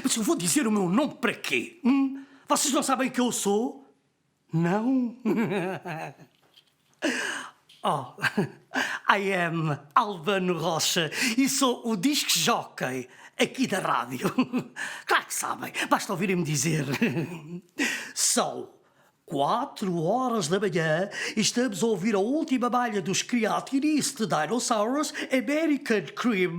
Mas eu vou dizer o meu nome para quê? Vocês não sabem quem eu sou? Não? Oh, I am Albano Rocha e sou o disc jockey aqui da rádio. Claro que sabem, basta ouvirem-me dizer. São 4 horas da manhã e estamos a ouvir a última malha dos Creationist Dinosaurs American Cream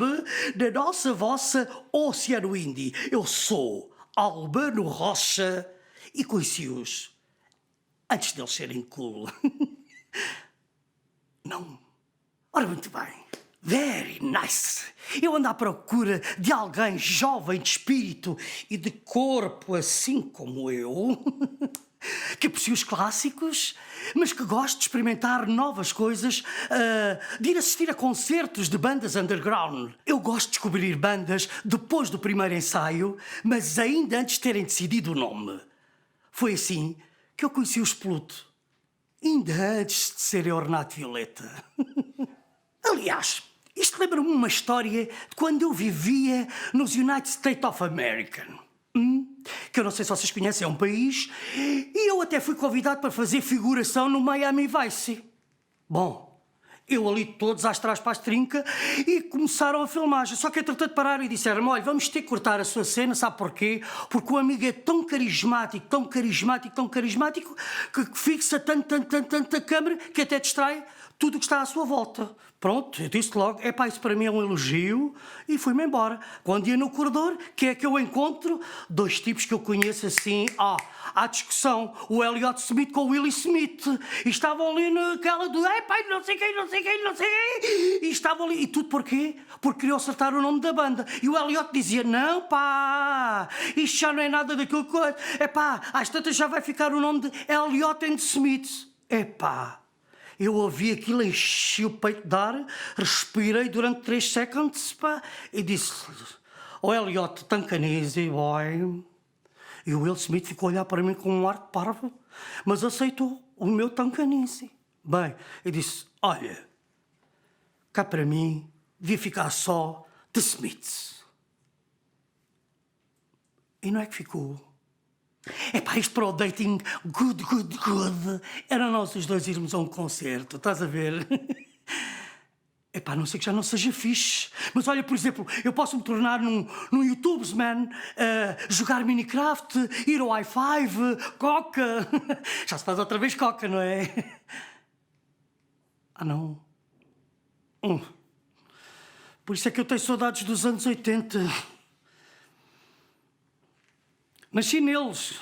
na nossa vossa Oceano Indie. Eu sou Albano Rocha e conheci-os antes deles serem cool. Não. Ora, muito bem. Very nice. Eu ando à procura de alguém jovem de espírito e de corpo assim como eu, que aprecie os clássicos, mas que goste de experimentar novas coisas, de ir assistir a concertos de bandas underground. Eu gosto de descobrir bandas depois do primeiro ensaio, mas ainda antes de terem decidido o nome. Foi assim que eu conheci os Pluto. Ainda antes de ser Ornato Violeta. Aliás, isto lembra-me uma história de quando eu vivia nos United States of America. Que eu não sei se vocês conhecem, é um país, e eu até fui convidado para fazer figuração no Miami Vice. Bom, eu ali todos às trás para as trinca e começaram a filmagem. Só que entretanto pararam e disseram-me, olha, vamos ter que cortar a sua cena, sabe porquê? Porque o amigo é tão carismático, tão carismático, tão carismático, que fixa tanto a câmera que até distrai tudo o que está à sua volta. Pronto, eu disse logo, isso para mim é um elogio, e fui-me embora. Quando ia no corredor, que é que eu encontro? 2 tipos que eu conheço assim, à discussão, o Elliott Smith com o Willie Smith, e estavam ali naquela do, não sei quem, e estavam ali, e tudo porquê? Porque queriam acertar o nome da banda, e o Elliott dizia, não pá, isto já não é nada daquilo que, às tantas já vai ficar o nome de Elliott and Smith. Eu ouvi aquilo, enchi o peito de ar, respirei durante 3 segundos, e disse, Elliott, tancanese, boy. E o Will Smith ficou a olhar para mim com um ar de parvo, mas aceitou o meu tancanese. Bem, eu disse, olha, cá para mim, devia ficar só The Smiths. E não é que ficou. Isto para o dating, good. Era nós os dois irmos a um concerto, estás a ver? A não ser que já não seja fixe. Mas olha, por exemplo, eu posso me tornar num YouTubesman, jogar Minecraft, ir ao i5, Coca. Já se faz outra vez Coca, não é? Não. Por isso é que eu tenho saudades dos anos 80. Nasci neles.